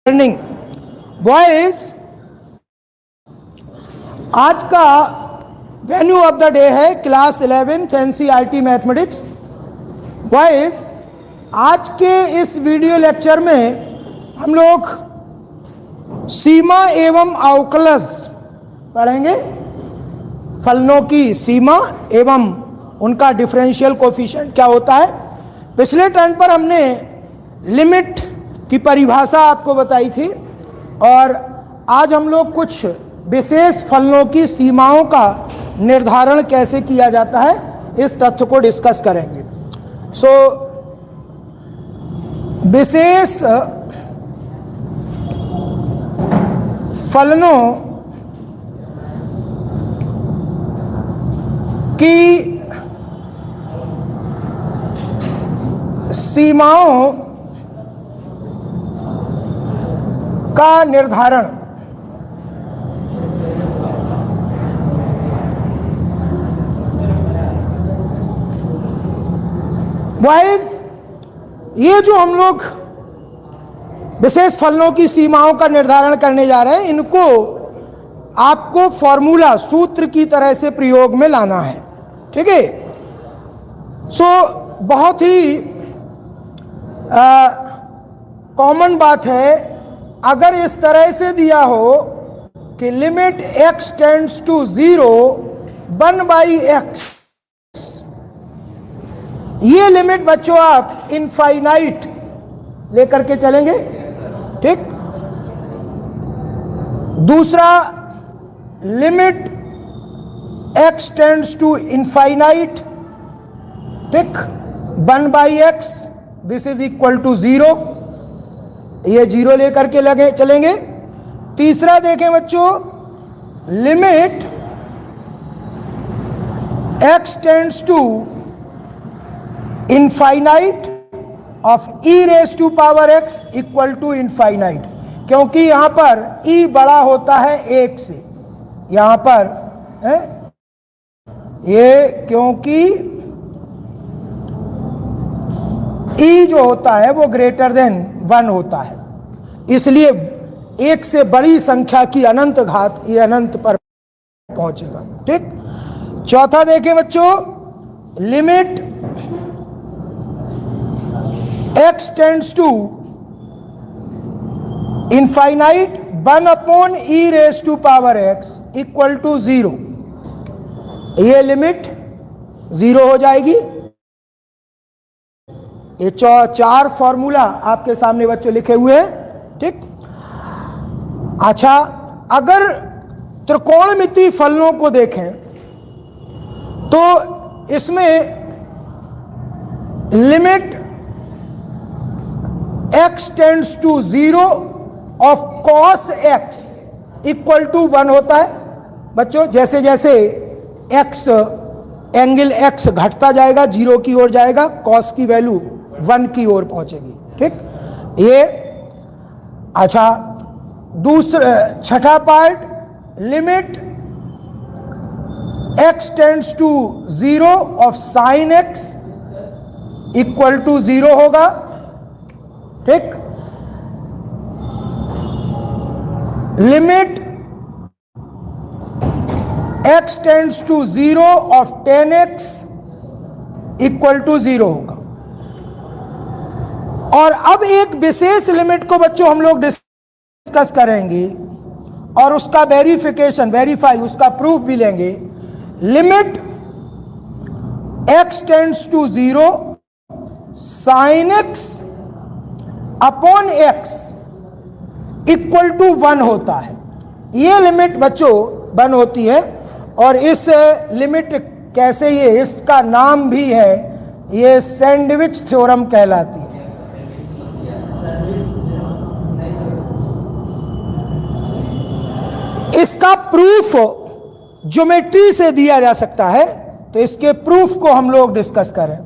Learning boys, आज का venue of the day है class 11th NCERT mathematics. Boys, आज के इस वीडियो लेक्चर में हम लोग सीमा एवं अवकलज पढ़ेंगे। फलनों की सीमा एवं उनका डिफरेंशियल कोफिशिएंट क्या होता है। पिछले टर्न पर हमने लिमिट की परिभाषा आपको बताई थी और आज हम लोग कुछ विशेष फलनों की सीमाओं का निर्धारण कैसे किया जाता है इस तथ्य को डिस्कस करेंगे। विशेष फलनों की सीमाओं का निर्धारण। बॉयज, ये जो हम लोग विशेष फलनों की सीमाओं का निर्धारण करने जा रहे हैं, इनको आपको फॉर्मूला सूत्र की तरह से प्रयोग में लाना है। ठीक है। बहुत ही कॉमन बात है, अगर इस तरह से दिया हो कि limit x tends to 0 1/x, ये लिमिट बच्चों आप इनफाइनाइट लेकर के चलेंगे। ठीक। दूसरा, limit x tends to infinite, ठीक, 1/x, this is equal to 0, ये 0 लेकर के लगे चलेंगे। तीसरा देखें बच्चों, limit x tends to infinite of e raise to power x equal to infinite, क्योंकि यहां पर e बड़ा होता है 1 से। यहां पर है ये, क्योंकि e जो होता है वो ग्रेटर देन 1 होता है, इसलिए 1 से बड़ी संख्या की अनंत घात ये अनंत पर पहुंचेगा। ठीक। चौथा देखें बच्चों, limit x tends to infinite 1/e raise to power x equal to 0, ये लिमिट 0 हो जाएगी। ये 4 फॉर्मूला आपके सामने बच्चों लिखे हुए हैं। ठीक। अच्छा, अगर त्रिकोणमितीय फलनों को देखें तो इसमें limit x tends to 0 of cos x equal to 1 होता है। बच्चों, जैसे जैसे x एंगल x घटता जाएगा, 0 की ओर जाएगा, cos की वैल्यू 1 की ओर पहुंचेगी। ठीक। ये अच्छा, छठा part, limit x tends to 0 of sine x equal to 0 होगा। ठीक। Limit x tends to 0 of tan x equal to 0 होगा। और अब एक विशेष लिमिट को बच्चों हम लोग डिस्कस करेंगे और उसका वेरीफाई, उसका प्रूफ भी लेंगे। Limit x tends to 0 sine x upon x equal to 1 होता है। ये लिमिट बच्चों 1 होती है और इस लिमिट कैसे, ये इसका नाम भी है, ये सैंडविच थ्योरम कहलाती है। इसका प्रूफ ज्योमेट्री से दिया जा सकता है, तो इसके प्रूफ को हम लोग डिस्कस करें।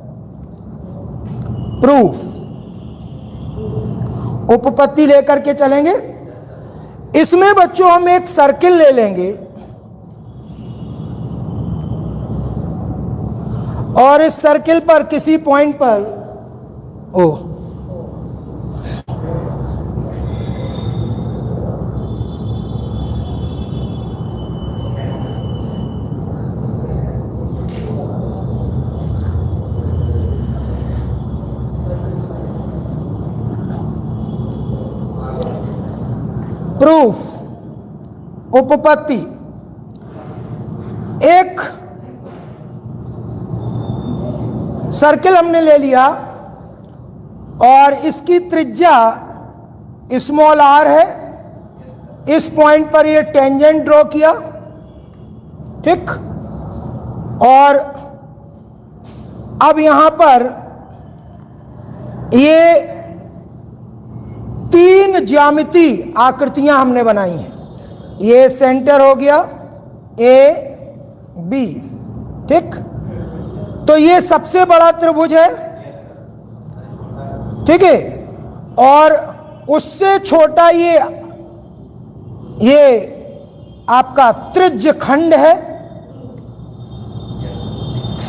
प्रूफ, उपपत्ति लेकर के चलेंगे। इसमें बच्चों हम एक सर्किल ले लेंगे और इस सर्किल पर किसी पॉइंट पर प्रूफ, उपपत्ति। एक सर्किल हमने ले लिया और इसकी त्रिज्या स्मॉल r है। इस पॉइंट पर ये टेंजेंट ड्रॉ किया, ठीक। और अब यहां पर ये 3 ज्यामितीय आकृतियां हमने बनाई हैं। ये सेंटर हो गया ए बी, ठीक। तो ये सबसे बड़ा त्रिभुज है, ठीक है। और उससे छोटा ये आपका त्रिज्य खंड है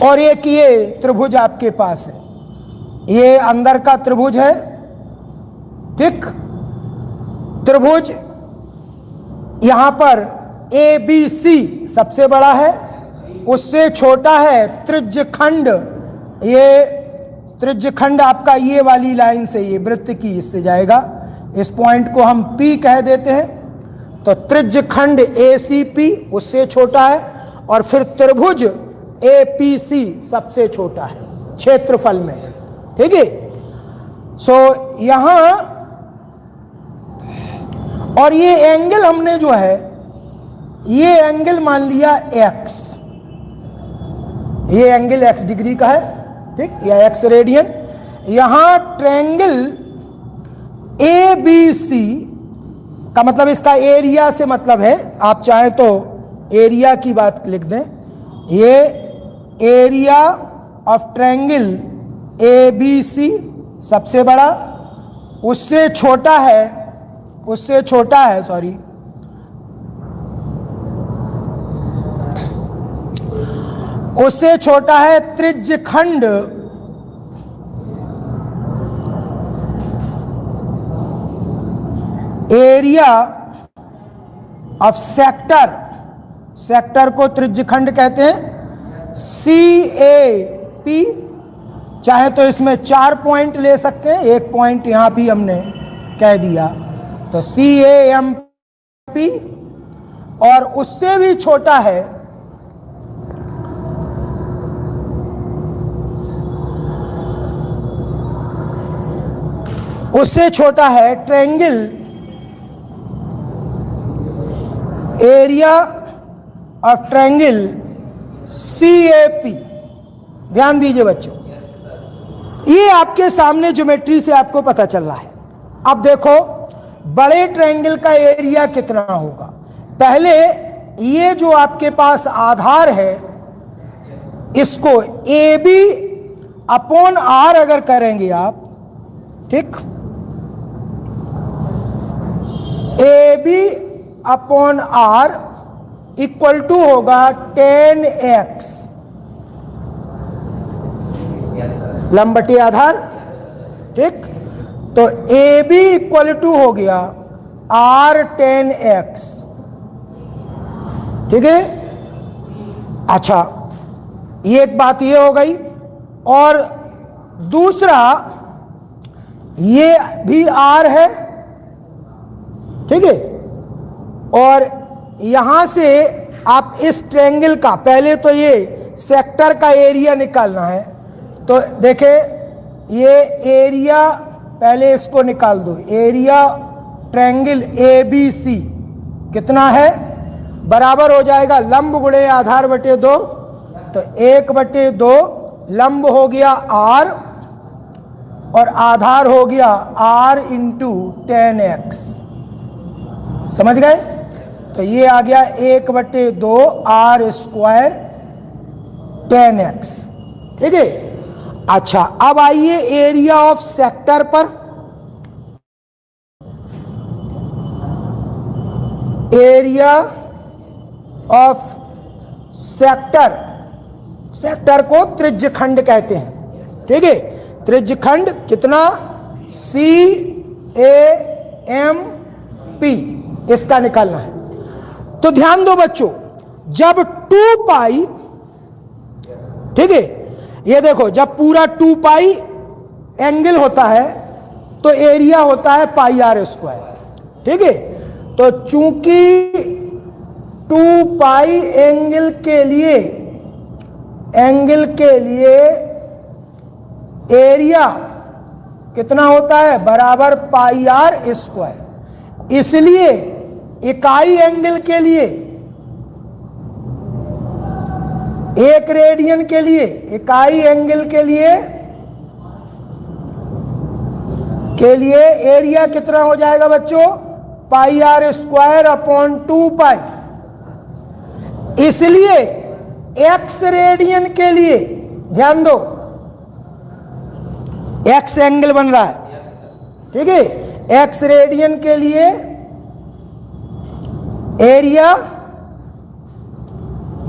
और एक ये त्रिभुज आपके पास है। ये अंदर का त्रिभुज है, ठीक। त्रिभुज यहां पर ए बी सी सबसे बड़ा है, उससे छोटा है त्रिज्य खंड। ये त्रिज्य खंड आपका ये वाली लाइन से, ये वृत्त की इससे जाएगा। इस पॉइंट को हम P कह देते हैं। तो त्रिज्य खंड ACP उससे छोटा है और फिर त्रिभुज APC सबसे छोटा है क्षेत्रफल में, ठीक है। सो यहां और ये एंगल हमने जो है, ये एंगल मान लिया x, ये एंगल x डिग्री का है, ठीक, या x रेडियन। यहां ट्रायंगल ABC का मतलब इसका एरिया से मतलब है, आप चाहें तो एरिया की बात लिख दें। ये एरिया ऑफ ट्रायंगल ABC सबसे बड़ा, उससे छोटा है सॉरी, उससे छोटा है त्रिज्य खंड एरिया ऑफ सेक्टर को त्रिज्य खंड कहते हैं CAP। चाहे तो इसमें 4 पॉइंट ले सकते हैं, एक पॉइंट यहां भी हमने कह दिया, तो CAMP। और उससे भी छोटा है triangle area of triangle CAP। ध्यान दीजिए बच्चों, ये आपके सामने ज्योमेट्री से आपको पता चल रहा है। अब देखो बड़े ट्रायंगल का एरिया कितना होगा। पहले ये जो आपके पास आधार है, इसको AB अपॉन R अगर करेंगे आप, ठीक, AB upon R equal to होगा 10x लंबटी आधार, ठीक। तो AB इक्वल टू हो गया R 10x, ठीक है। अच्छा, ये एक बात ये हो गई। और दूसरा, ये भी R है, ठीक है। और यहां से आप इस ट्रायंगल का, पहले तो ये सेक्टर का एरिया निकालना है। तो देखे, ये एरिया पहले इसको निकाल दो। एरिया ट्रायंगल ABC कितना है, बराबर हो जाएगा लंब गुणे आधार बटे 2। तो 1/2 लंब हो गया R और आधार हो गया R इंटू 10x। समझ गए? तो ये आ गया 1/2 R स्क्वायर 10x, ठीक है। अच्छा, अब आइए एरिया ऑफ सेक्टर पर। एरिया ऑफ सेक्टर को त्रिज्य खंड कहते हैं, ठीक है। त्रिज्य खंड कितना, CAMP, इसका निकालना है। तो ध्यान दो बच्चों, जब 2 पाई, ठीक है, ये देखो, जब पूरा 2 पाई एंगल होता है तो एरिया होता है पाई R स्क्वायर, ठीक है। तो चूंकि 2 पाई एंगल के लिए एरिया कितना होता है, बराबर पाई आर स्क्वायर। इसलिए इकाई एंगल के लिए, एक रेडियन के लिए, इकाई एंगल के लिए एरिया कितना हो जाएगा बच्चों, पाई आर स्क्वायर अपॉन 2 पाई। इसलिए एक्स रेडियन के लिए, ध्यान दो, एक्स एंगल बन रहा है, ठीक है, एक्स रेडियन के लिए एरिया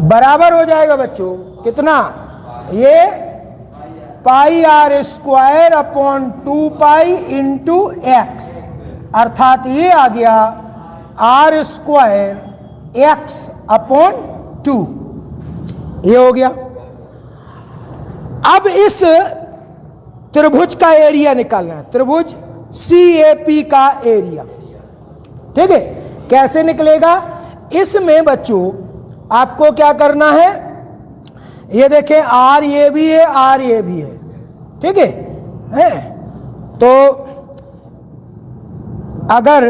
बराबर हो जाएगा बच्चों कितना, ये pi r square upon 2 pi into x, अर्थात ये आ गया आर स्क्वायर एक्स अपॉन 2, ये हो गया। अब इस त्रिभुज का एरिया निकालना है, त्रिभुज CAP का एरिया, ठीक है। कैसे निकलेगा, इसमें बच्चों आपको क्या करना है, ये देखें आर ये भी है, आर ये भी है, ठीक है। तो अगर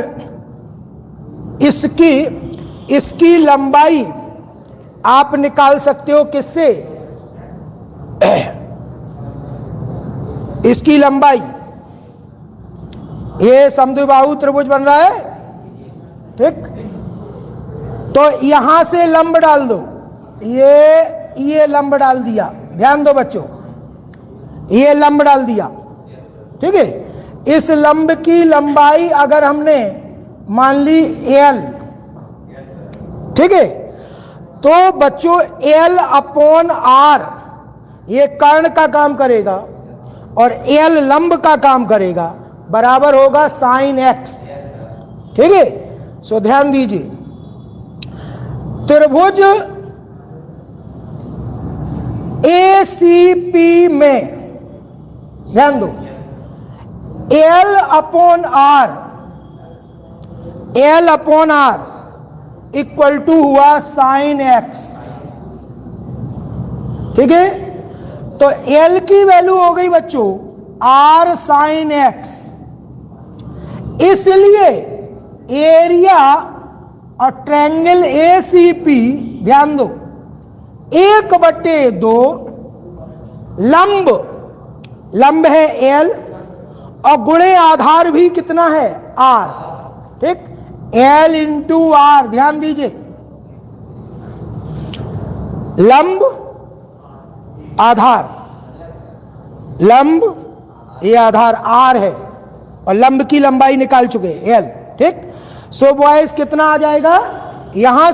इसकी लंबाई आप निकाल सकते हो किससे, इसकी लंबाई, ये समद्विबाहु त्रिभुज बन रहा है, ठीक। तो यहां से लंब डाल दो, ये लंब डाल दिया, ध्यान दो बच्चों, ये लंब डाल दिया, ठीक है। इस लंब की लंबाई अगर हमने मान ली L, ठीक है, तो बच्चों L अपॉन R ये कर्ण का काम करेगा और L लंब का काम करेगा, बराबर होगा साइन x, ठीक है। सो ध्यान दीजिए, त्रिभुज ACP में ध्यान दो, L upon R equal to हुआ साइन x, ठीक है। तो L की वैल्यू हो गई बच्चों R साइन x, इसलिए एरिया और ट्रायंगल ACP, ध्यान दो, 1/2 लंब है L और गुणे आधार भी कितना है R, ठीक, L इंटू R, ध्यान दीजिए, लंब आधार, लंब ये आधार R है और लंब की लंबाई निकाल चुके L, ठीक। सो बॉयज कितना आ जाएगा, यहां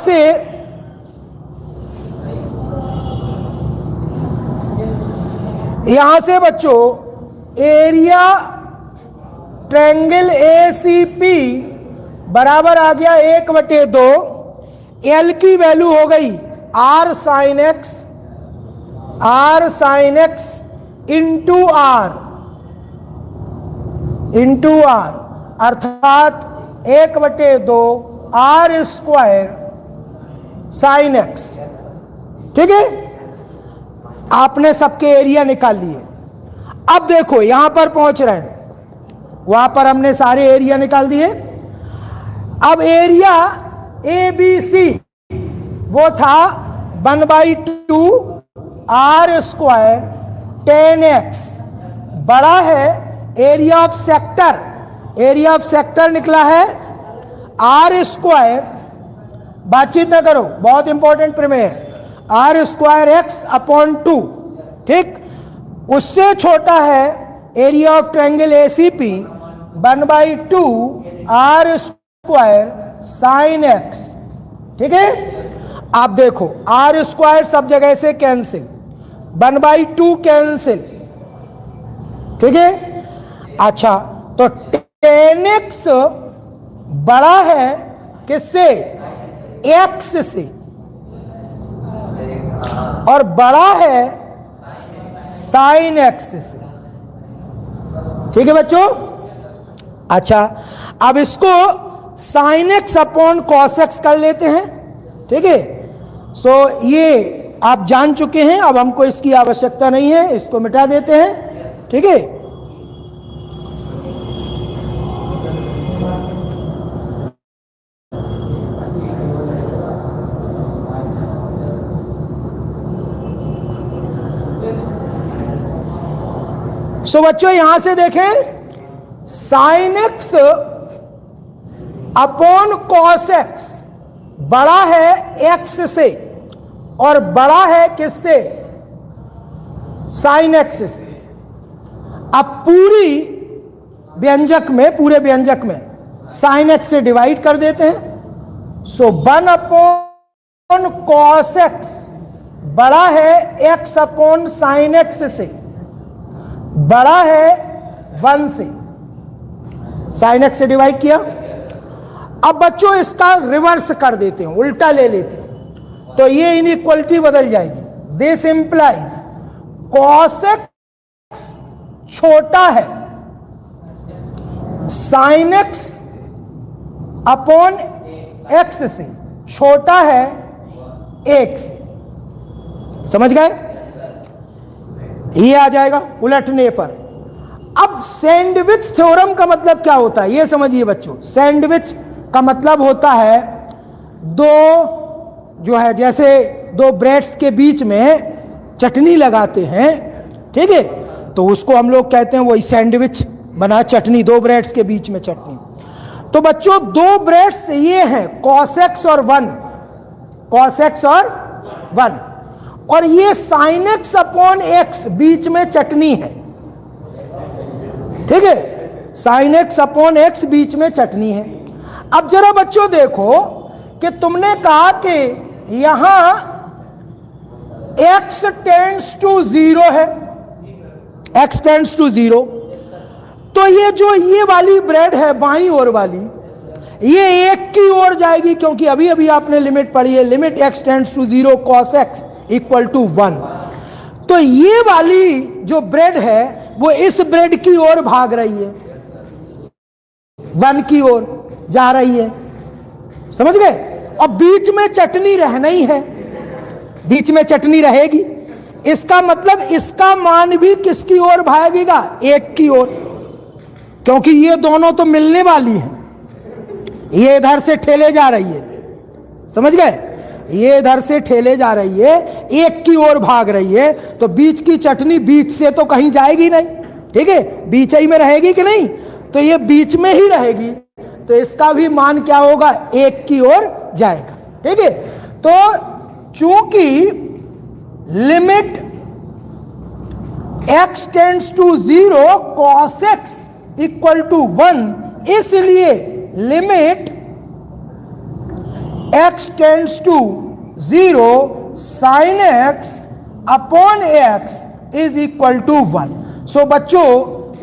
से बच्चों एरिया ट्रायंगल ACP बराबर आ गया 1/2, L की वैल्यू हो गई R sine x into R, अर्थात 1/2 R स्क्वायर साइन x, ठीक है। आपने सबके एरिया निकाल लिए। अब देखो यहां पर पहुंच रहे हैं, वहां पर हमने सारे एरिया निकाल दिए। अब एरिया ABC वो था 1/2 R स्क्वायर tan x, बड़ा है एरिया ऑफ सेक्टर निकला है R स्क्वायर, बातचीत ना करो, बहुत इंपॉर्टेंट प्रमेय है, R स्क्वायर x अपॉन 2, ठीक। उससे छोटा है area of triangle ACP 1/2 R square sine x, ठीक है। आप देखो R स्क्वायर सब जगह से कैंसिल, 1/2 कैंसिल, ठीक है। अच्छा, तो tan x बड़ा है किससे, x से, और बड़ा है साइन x से, ठीक है बच्चों। अच्छा, अब इसको sine x upon cos x कर लेते हैं। ठीक है, सो ये आप जान चुके हैं, अब हमको इसकी आवश्यकता नहीं है, इसको मिटा देते हैं। ठीक है, सो बच्चों यहां से देखें, sine x upon cos x बड़ा है एक्स से और बड़ा है किससे? साइन एक्स से। अब पूरे व्यंजक में साइन एक्स से डिवाइड कर देते हैं। सो 1 अपॉन कॉस एक्स बड़ा है एक्स अपॉन साइन एक्स से, बड़ा है 1 से। साइन एक्स से डिवाइड किया। अब बच्चों इसका रिवर्स कर देते हैं, उल्टा ले लेते हैं, तो ये इनइक्वलिटी बदल जाएगी। दिस इंप्लाइज कॉस एक्स छोटा है साइन एक्स अपॉन एक्स से, छोटा है 1 से। समझ गए? ये आ जाएगा उलटने पर। अब सैंडविच थ्योरम का मतलब क्या होता है ये समझिए बच्चों। सैंडविच का मतलब होता है दो जो है, जैसे दो ब्रेड्स के बीच में चटनी लगाते हैं, ठीक है, तो उसको हम लोग कहते हैं वही सैंडविच बना, चटनी, दो ब्रेड्स के बीच में चटनी। तो बच्चों दो ब्रेड्स ये हैं कॉस एक्स और 1, कॉस एक्स और 1, और ये साइन एक्स अपॉन एक्स बीच में चटनी है। ठीक है, साइन एक्स अपॉन एक्स बीच में चटनी है। अब जरा बच्चों देखो कि तुमने कहा कि यहां x टेंड्स टू 0 है, x टेंड्स टू 0, तो ये जो ये वाली ब्रेड है बाईं ओर वाली, ये 1 की ओर जाएगी, क्योंकि अभी अभी आपने लिमिट पढ़ी है, limit x tends to 0 cos x equal to 1। तो ये वाली जो ब्रेड है वो इस ब्रेड की ओर भाग रही है, 1 की ओर जा रही है। समझ गए? और बीच में चटनी रहना ही है, बीच में चटनी रहेगी। इसका मतलब इसका मान भी किसकी ओर भागेगा? 1 की ओर, क्योंकि ये दोनों तो मिलने वाली हैं। ये इधर से ठेले जा रही है, समझ गए? ये इधर से ठेले जा रही है, 1 की ओर भाग रही है, तो बीच की चटनी बीच से तो कहीं जाएगी नहीं, ठीक है, बीच ही में रहेगी कि नहीं? तो ये बीच में ही रहेगी, तो इसका भी मान क्या होगा? 1 की ओर जाएगा। ठीक है, तो चूंकि limit x tends to 0 cos x equal to 1, इसलिए limit x tends to 0 sin x upon x is equal to 1। So बच्चों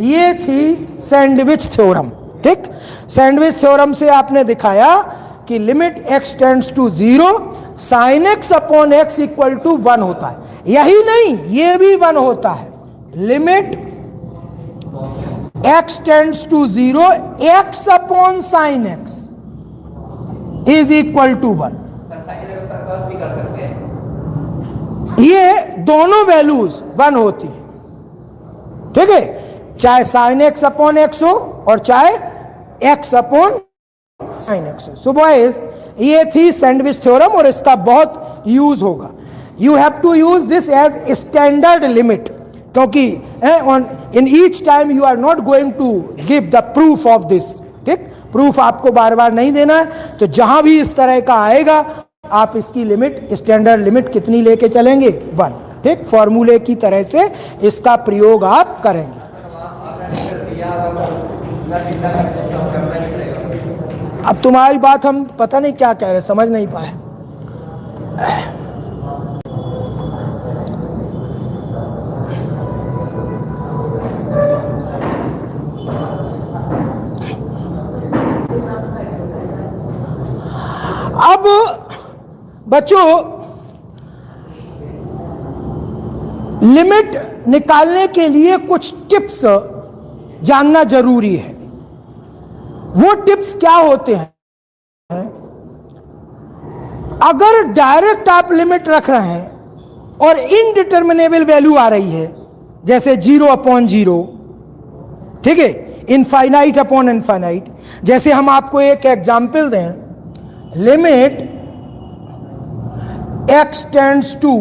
ये थी सैंडविच थ्योरम। ठीक, सैंडविच थ्योरम से आपने दिखाया कि limit x tends to 0 sin x upon x equal to 1 होता है। यही नहीं, ये भी 1 होता है। Limit x tends to 0 x upon sin x is equal to 1। ये दोनों वैल्यूज 1 होती है। ठीक है, चाहे sin x अपॉन x हो और चाहे x अपॉन sin x हो। सो बॉयज ये थी सैंडविच थ्योरम और इसका बहुत यूज होगा। You have to use this as standard limit, क्योंकि in each time you are not going to give the proof of this. ठीक, प्रूफ आपको बार बार नहीं देना है, तो जहां भी इस तरह का आएगा आप इसकी लिमिट, स्टैंडर्ड लिमिट कितनी लेके चलेंगे? 1। ठीक, फॉर्मूले की तरह से इसका प्रयोग आप करेंगे। अब तुम्हारी बात हम पता नहीं क्या कह रहे, समझ नहीं पाए। अब बच्चों लिमिट निकालने के लिए कुछ टिप्स जानना जरूरी है। वो टिप्स क्या होते हैं? अगर डायरेक्ट आप लिमिट रख रहे हैं और इनडिटर्मिनेबल वैल्यू आ रही है, जैसे 0/0, ठीक है, इनफाइनाइट अपॉन इनफाइनाइट, जैसे हम आपको एक एग्जाम्पल दें, लिमिट x टेंड्स टू,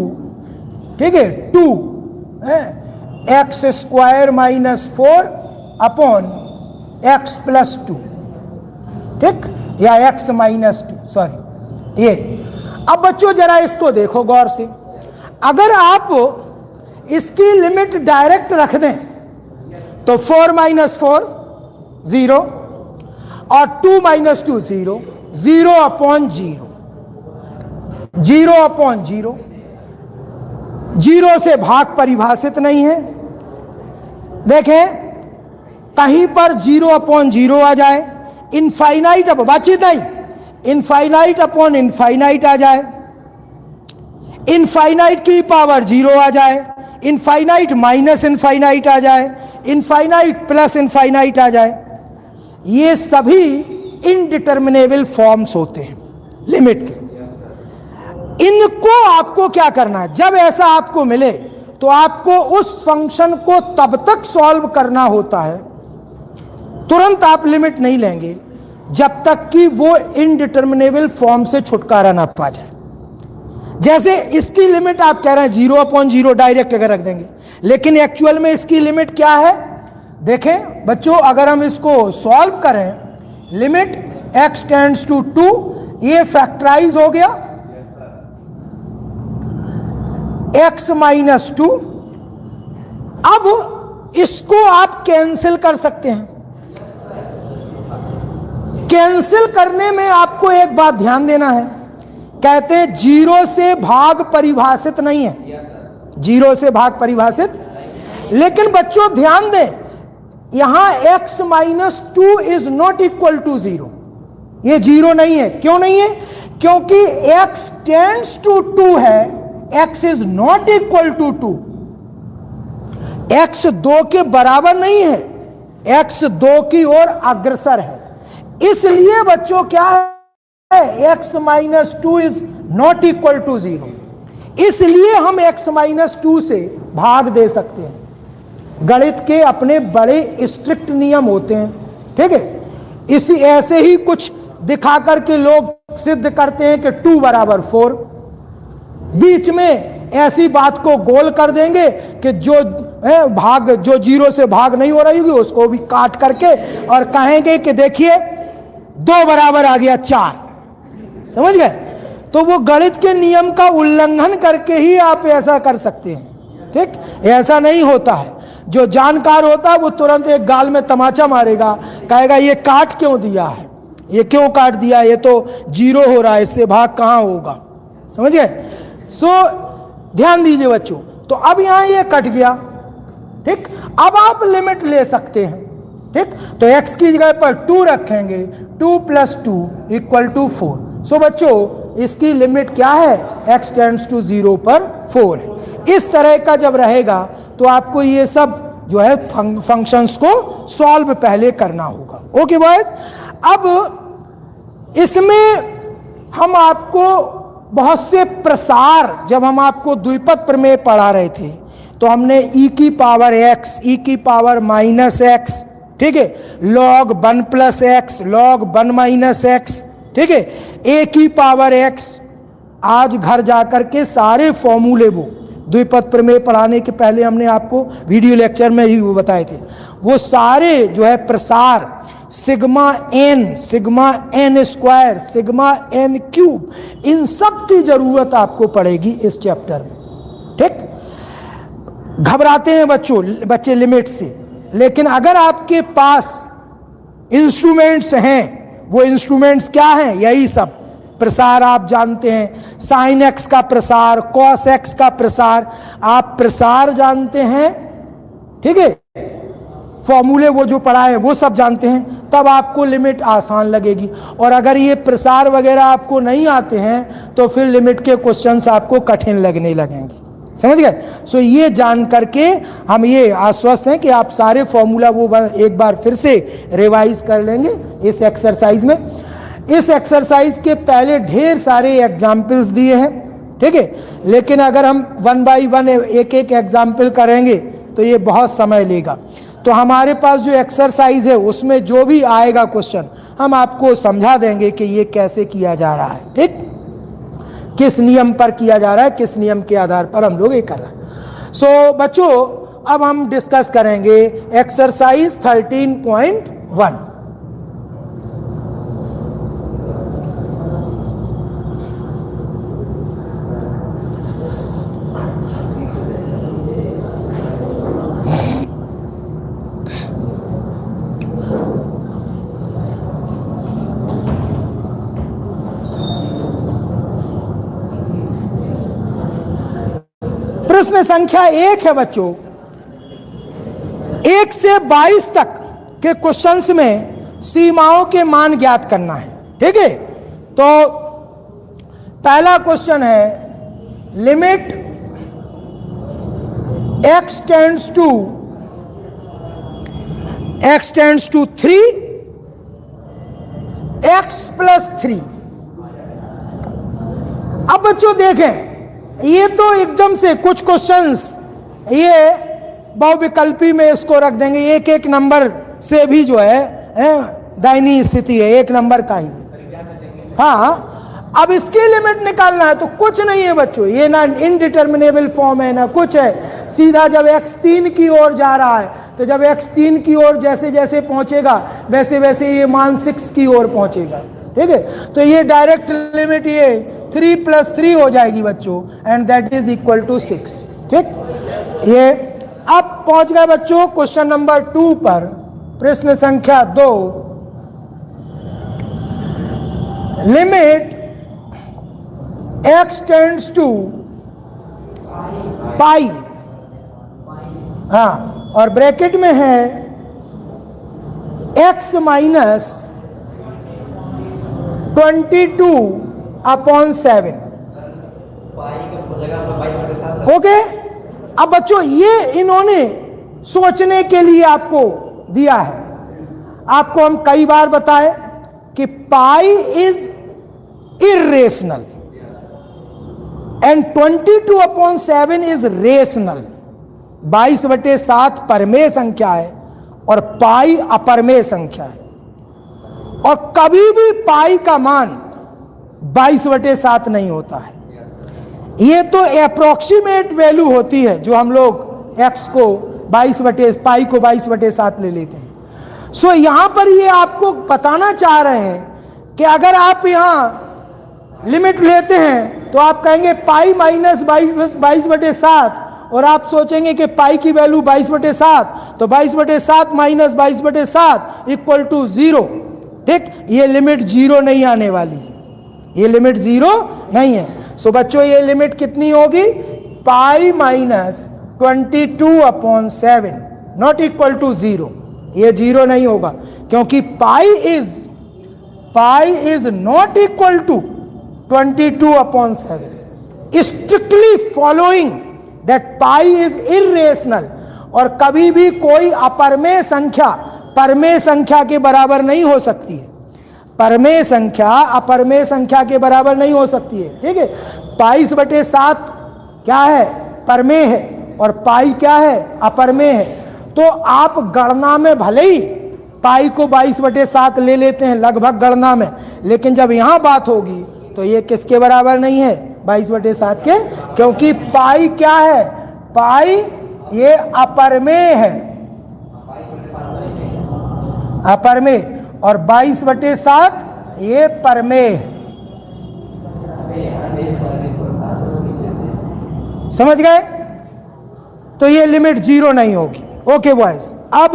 ठीक है, 2 x² - 4 अपॉन x + 2, ठीक, या x - 2, सॉरी, ये। अब बच्चों जरा इसको देखो गौर से, अगर आप इसकी लिमिट डायरेक्ट रख दें तो 4 - 4 0 और 2 - 2 0, 0/0, 0/0, 0 से भाग परिभाषित नहीं है। देखें कहीं पर 0/0 आ जाए, इनफाइनाइट, अब बातचीत नहीं, इनफाइनाइट अपॉन इनफाइनाइट आ जाए, इनफाइनाइट की पावर 0 आ जाए, इनफाइनाइट माइनस इनफाइनाइट आ जाए, इनफाइनाइट प्लस इनफाइनाइट आ जाए, ये सभी इनडिटर्मिनेबल फॉर्म्स होते हैं लिमिट के। इनको आपको क्या करना है, जब ऐसा आपको मिले तो आपको उस फंक्शन को तब तक सॉल्व करना होता है, तुरंत आप लिमिट नहीं लेंगे जब तक कि वो इनडिटर्मिनेबल फॉर्म से छुटकारा ना पा जाए। जैसे इसकी लिमिट आप कह रहे हैं 0/0 डायरेक्ट अगर रख देंगे, लेकिन एक्चुअल में इसकी लिमिट क्या है, देखें बच्चों, अगर हम इसको सॉल्व करें, लिमिट x टेंड्स टू 2, ये फैक्टराइज हो गया, x - 2। अब इसको आप कैंसिल कर सकते हैं। कैंसिल करने में आपको एक बात ध्यान देना है, कहते हैं 0 से भाग परिभाषित नहीं है, 0 से भाग परिभाषित, लेकिन बच्चों ध्यान दें, यहां x - 2 is not equal to 0, ये 0 नहीं है। क्यों नहीं है? क्योंकि x टेंड्स टू 2 है, x is not equal to 2, x 2 के बराबर नहीं है, x 2 की ओर अग्रसर है। इसलिए बच्चों क्या है, x - 2 is not equal to 0, इसलिए हम x - 2 से भाग दे सकते हैं। गणित के अपने बड़े स्ट्रिक्ट नियम होते हैं, ठीक है। इसी ऐसे ही कुछ दिखा करके लोग सिद्ध करते हैं कि 2 = 4, बीच में ऐसी बात को गोल कर देंगे कि जो भाग, जो 0 से भाग नहीं हो रही होगी उसको भी काट करके और कहेंगे कि देखिए 2 बराबर आ गया 4, समझ गए? तो वो गणित के नियम का उल्लंघन करके ही आप ऐसा कर सकते हैं, ठीक। ऐसा नहीं होता है। जो जानकार होता है वो तुरंत एक गाल में तमाचा मारेगा, कहेगा ये काट क्यों दिया है, ये क्यों काट दिया, ये तो 0 हो रहा है, इससे भाग कहाँ होगा, समझ गए? सो ध्यान दीजिए बच्चों, तो अब यहां ये कट गया, ठीक। अब आप लिमिट ले सकते हैं, ठीक। तो x की जगह पर 2 रखेंगे, 2 + 2 = 4। सो बच्चों इसकी लिमिट क्या है, x टेंड्स टू 0 पर 4 है। इस तरह का जब रहेगा तो आपको ये सब जो है फंक्शंस को सॉल्व पहले करना होगा। ओके बॉयज, अब इसमें हम आपको बहुत से प्रसार, जब हम आपको द्विपद प्रमेय पढ़ा रहे थे तो हमने e⁻x, e⁻−x, ठीक है, log 1 + x, log 1 - x, ठीक है, a⁻x। आज घर जाकर के सारे फॉर्मूले वो द्विपद प्रमेय पढ़ाने के पहले हमने आपको वीडियो लेक्चर में ही वो बताए थे, वो सारे जो है प्रसार sigma n, sigma n square, sigma n cube, इन सब की जरूरत आपको पड़ेगी इस चैप्टर में, ठीक। घबराते हैं बच्चे लिमिट से, लेकिन अगर आपके पास इंस्ट्रूमेंट्स हैं, वो इंस्ट्रूमेंट्स क्या हैं, यही सब प्रसार आप जानते हैं, साइन x का प्रसार, कॉस x का प्रसार, आप प्रसार जानते हैं, ठीक है, फॉर्मूले वो जो पढ़ा है वो सब जानते हैं, तब आपको लिमिट आसान लगेगी। और अगर ये प्रसार वगैरह आपको नहीं आते हैं तो फिर लिमिट के क्वेश्चंस आपको कठिन लगने लगेंगे, समझ गए? सो ये जान करके हम ये आश्वस्त हैं कि आप सारे फॉर्मूला वो एक बार फिर से रिवाइज कर लेंगे इस एक्सरसाइज में। इस एक्सरसाइज के पहले ढेर सारे एग्जाम्पल्स दिए हैं, ठीक है, लेकिन अगर हम 1 बाई 1 एक एक एग्जाम्पल करेंगे तो ये बहुत समय लेगा। तो हमारे पास जो एक्सरसाइज है उसमें जो भी आएगा क्वेश्चन हम आपको समझा देंगे कि ये कैसे किया जा रहा है, ठीक, किस नियम पर किया जा रहा है, किस नियम के आधार पर हम लोग ये कर रहे हैं। सो बच्चों अब हम डिस्कस करेंगे एक्सरसाइज 13.1। प्रश्न संख्या 1 है बच्चों, 1 से 22 तक के क्वेश्चंस में सीमाओं के मान ज्ञात करना है, ठीक है। तो पहला क्वेश्चन है limit x tends to 3 x plus 3। अब बच्चों देखें, ये तो एकदम से कुछ क्वेश्चंस ये बहुविकल्पी में इसको रख देंगे, एक एक नंबर से भी जो है दयनीय स्थिति है, एक नंबर का ही। हाँ, अब इसकी लिमिट निकालना है तो कुछ नहीं है बच्चों, ये ना इनडिटर्मिनेबल फॉर्म है ना कुछ है, सीधा जब x 3 की ओर जा रहा है तो जब x 3 की ओर जैसे जैसे पहुंचेगा वैसे वैसे ये मान 6 की ओर पहुंचेगा, ठीक है। तो ये डायरेक्ट लिमिट ये 3 + 3 हो जाएगी बच्चों, and that is equal to 6, ठीक। ये अब पहुंच गए बच्चों क्वेश्चन नंबर 2 पर, प्रश्न संख्या 2, लिमिट x टेंड्स टू पाई, हाँ, और ब्रैकेट में है x माइनस 22/7, ओके। अब बच्चों ये इन्होंने सोचने के लिए आपको दिया है, आपको हम कई बार बताए कि पाई is irrational and 22/7 is rational. 22/7 परमेय संख्या है और पाई अपरमेय संख्या है, और कभी भी पाई का मान 22/7 नहीं होता है। ये तो अप्रोक्सीमेट वैल्यू होती है जो हम लोग x को पाई को 22/7 ले लेते हैं। सो यहां पर ये आपको बताना चाह रहे हैं कि अगर आप यहां लिमिट लेते हैं तो आप कहेंगे पाई माइनस 22/7, और आप सोचेंगे कि पाई की वैल्यू 22/7, तो 22/7 माइनस 22/7 इक्वल टू 0, ठीक। ये लिमिट 0 नहीं आने वाली है, ये लिमिट 0 नहीं है। सो बच्चों ये लिमिट कितनी होगी, pi minus 22/7 not equal to 0, ये 0 नहीं होगा क्योंकि pi is not equal to 22/7, strictly following that pi is irrational. और कभी भी कोई अपरमेय संख्या परमेय संख्या के बराबर नहीं हो सकती है, परमेय संख्या अपरमेय संख्या के बराबर नहीं हो सकती है, ठीक है। 22/7 क्या है, परमेय है, और पाई क्या है, अपरमेय है। तो आप गणना में भले ही पाई को 22/7 ले लेते हैं लगभग गणना में, लेकिन जब यहां बात होगी तो ये किसके बराबर नहीं है, 22/7 के, क्योंकि पाई क्या है, पाई ये अपरमेय है, अपरमेय, और 22/7 ये परमेय है। समझ गए? तो ये लिमिट 0 नहीं होगी, ओके बॉयज। अब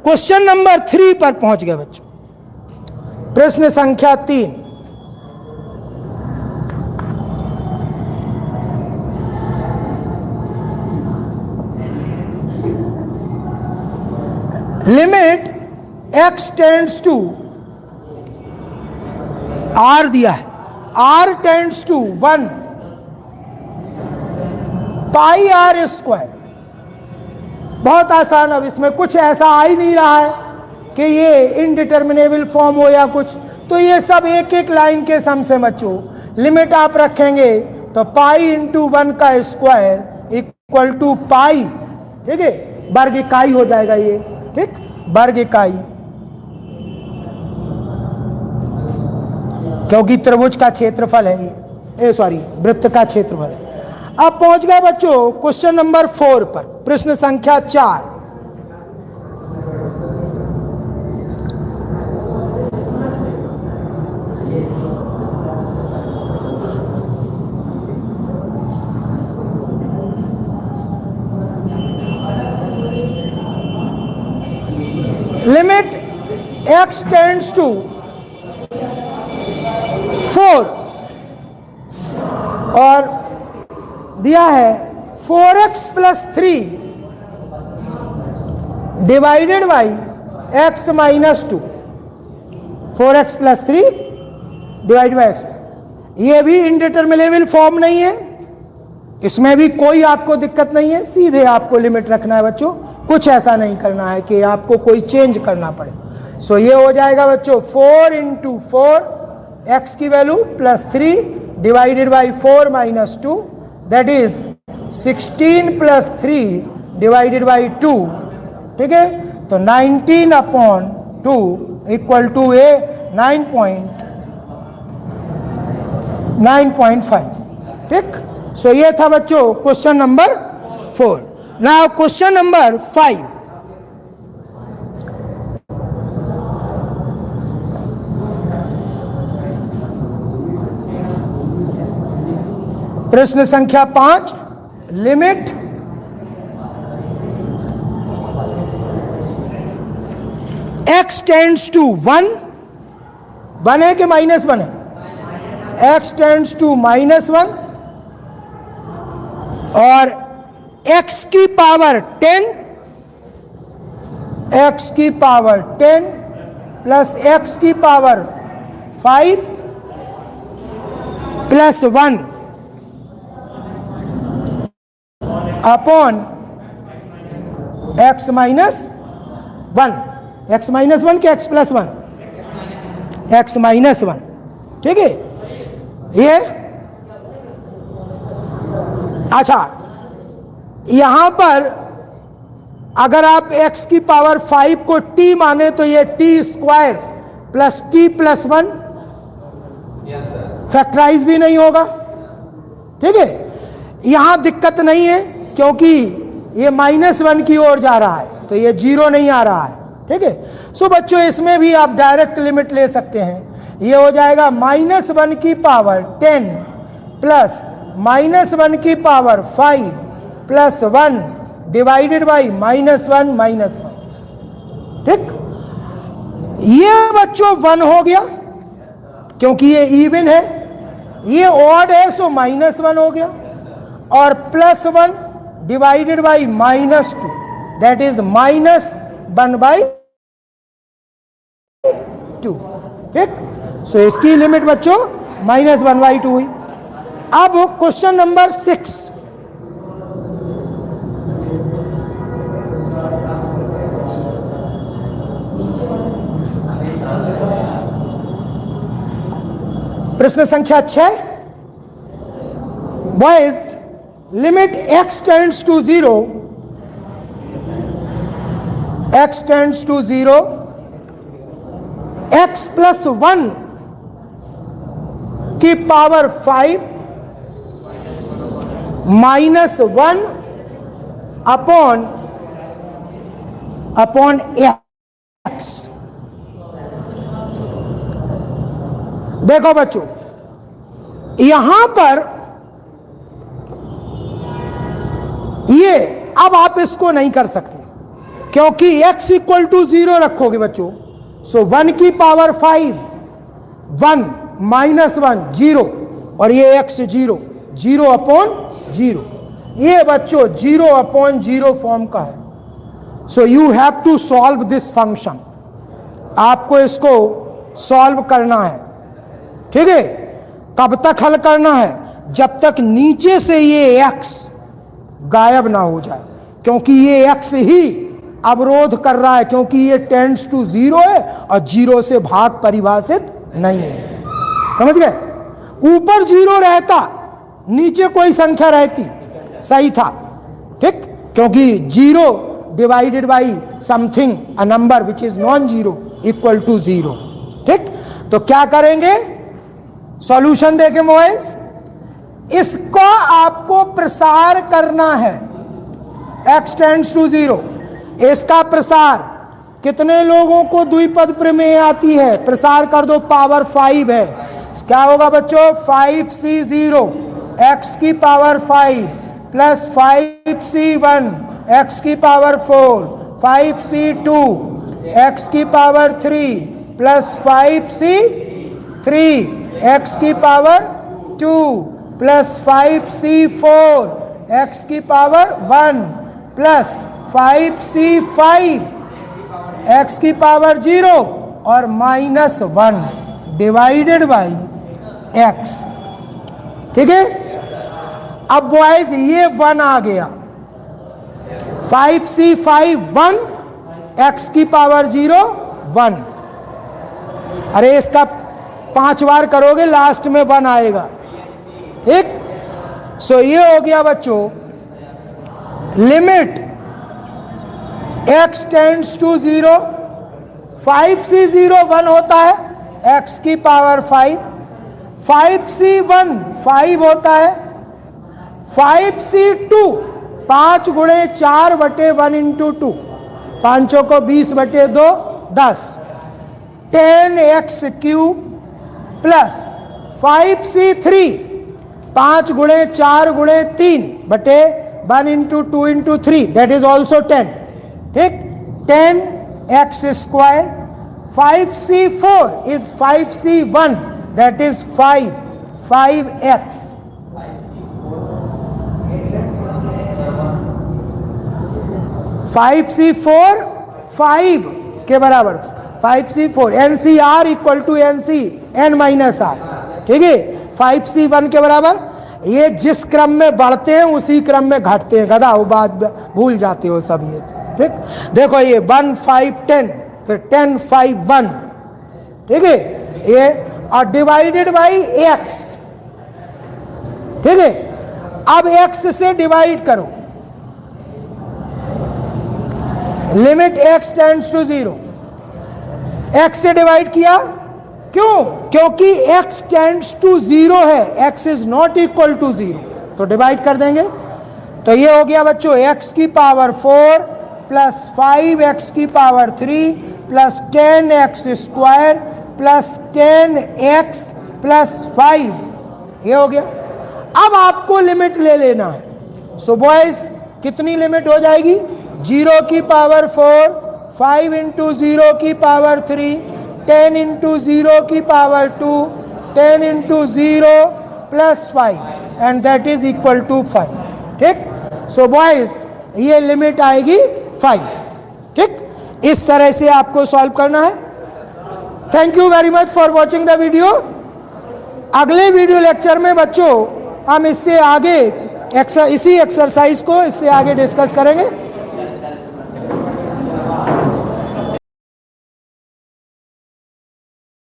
क्वेश्चन नंबर 3 पर पहुंच गए बच्चों, प्रश्न संख्या 3, limit x tends to r दिया है, r tends to 1 pi r square. बहुत आसान, अब इसमें कुछ ऐसा आ ही नहीं रहा है कि ये इनडिटर्मिनेबल फॉर्म हो या कुछ, तो ये सब एक एक लाइन के सम से बच्चों। लिमिट आप रखेंगे तो पाई इंटू 1 का स्क्वायर इक्वल टू पाई, ठीक है, वर्ग इकाई हो जाएगा ये, ठीक, वर्ग इकाई, क्योंकि त्रिभुज का क्षेत्रफल है ये, सॉरी वृत्त का क्षेत्रफल है। अब पहुंच गए बच्चों क्वेश्चन नंबर 4 पर, प्रश्न संख्या 4। लिमिट x टेंड्स टू 4 और दिया है 4x plus 3 divided by x minus 2, 4x plus 3 divided by x। ये भी इनडिटरमिनेबल फॉर्म नहीं है, इसमें भी कोई आपको दिक्कत नहीं है, सीधे आपको लिमिट रखना है बच्चों, कुछ ऐसा नहीं करना है कि आपको कोई चेंज करना पड़े। सो ये हो जाएगा बच्चों 4 इंटू 4, x की value plus 3 divided by 4 minus 2, that is 16 plus 3 divided by 2, ठीक है। तो 19 अपॉन 2 इक्वल टू ए 9.5, ठीक। सो ये था बच्चों question number 4। Now question number 5। प्रश्न संख्या 5। लिमिट x टेंड्स टू 1, 1 है कि -1 है? x टेंड्स टू -1 और x की पावर 10, x की पावर 10 प्लस x की power 5 plus 1 upon x minus 1, x minus 1 के x प्लस 1, x माइनस 1, ठीक है। ये अच्छा, यहां पर अगर आप x की पावर 5 को t माने तो ये t square plus t plus 1 factorise भी नहीं होगा, ठीक है। यहां दिक्कत नहीं है क्योंकि ये -1 की ओर जा रहा है, तो ये 0 नहीं आ रहा है, ठीक है। सो बच्चों इसमें भी आप डायरेक्ट लिमिट ले सकते हैं। ये हो जाएगा -1 की पावर 10 प्लस -1 की पावर 5 प्लस 1 डिवाइडेड बाई -1, ठीक। ये बच्चों 1 हो गया क्योंकि ये इवन है, ये ऑड है सो -1 हो गया, और plus 1 divided by -2, that is -1/2, ठीक। सो इसकी लिमिट बच्चों -1/2 हुई। अब क्वेश्चन नंबर 6। प्रश्न संख्या 6। Boys, limit x tends to 0, x tends to 0, x plus 1 की पावर 5 -1 अपॉन x। देखो बच्चों, यहां पर ये अब आप इसको नहीं कर सकते क्योंकि x इक्वल टू 0 रखोगे बच्चों, सो 1 की पावर 5 1 -1 0, और ये x 0, 0 अपॉन 0, ये बच्चों 0 अपॉन 0 फॉर्म का है। So you have to solve this function, आपको इसको सॉल्व करना है, ठीक है। कब तक हल करना है? जब तक नीचे से ये x गायब ना हो जाए, क्योंकि ये x ही अवरोध कर रहा है, क्योंकि ये टेंड्स टू 0 है और 0 से भाग परिभाषित नहीं है। समझ गए? ऊपर 0 रहता, नीचे कोई संख्या रहती, सही था। ठीक, क्योंकि 0 divided by something, a number which is non zero, equal to 0। ठीक, तो क्या करेंगे? सॉल्यूशन देखें बॉयज, इसका आपको प्रसार करना है, x टेंड्स टू 0। इसका प्रसार कितने लोगों को द्विपद प्रमेय आती है? प्रसार कर दो, पावर 5 है। क्या होगा बच्चों? 5c0 x की पावर 5 प्लस 5c1 x की पावर 4, 5c2 x की पावर 3 प्लस 5c3 x की पावर 2 प्लस 5c4 x की पावर 1 प्लस 5c5 x की पावर 0 और -1 डिवाइडेड बाई x। ठीक है? अब बॉयज ये 1 आ गया, 5c5 1, x की पावर 0 1। अरे इसका 5 बार करोगे, लास्ट में 1 आएगा। ठीक, सो ये हो गया बच्चों limit x tends to 0, 5c0 1 होता है, x की पावर 5, 5c1 5 होता है, 5c2 5 गुणे 4 बटे 1 इंटू 2, 5 को 20 बटे 2 10, 10x क्यूब प्लस 5c3 5 गुणे 4 गुणे 3 बटे 1 into 2 into 3, that is also 10। ठीक, 10x square, 5c4 is 5c1, that is 5x। 5c4 5 के बराबर, 5c4 NCR equal to NC n-r। ठीक है, 5c1 के बराबर। ये जिस क्रम में बढ़ते हैं उसी क्रम में घटते हैं, गधा वो बात भूल जाते हो सब ये। ठीक, देखो ये 1 5 10, फिर 10 5 1। ठीक है, ये और डिवाइडेड बाई x। ठीक है, अब x से डिवाइड करो, limit x tends to 0, x से डिवाइड किया, क्यों? क्योंकि x टेंड्स टू 0 है, x is not equal to 0, तो डिवाइड कर देंगे। तो ये हो गया बच्चों x की पावर 4 प्लस 5x की power 3 plus 10x square plus 10x plus 5, ये हो गया। अब आपको लिमिट ले लेना है। सो बॉयज कितनी लिमिट हो जाएगी? 0 की पावर 4, 5 इंटू 0 की पावर 3, 10 इंटू 0 की power 2, 10 into 0 plus 5, and that is equal to 5। ठीक, सो बॉयज ये लिमिट आएगी 5। ठीक, इस तरह से आपको सॉल्व करना है। Thank you very much for watching the video. अगले वीडियो लेक्चर में बच्चों हम इससे आगे इसी एक्सरसाइज को इससे आगे डिस्कस करेंगे।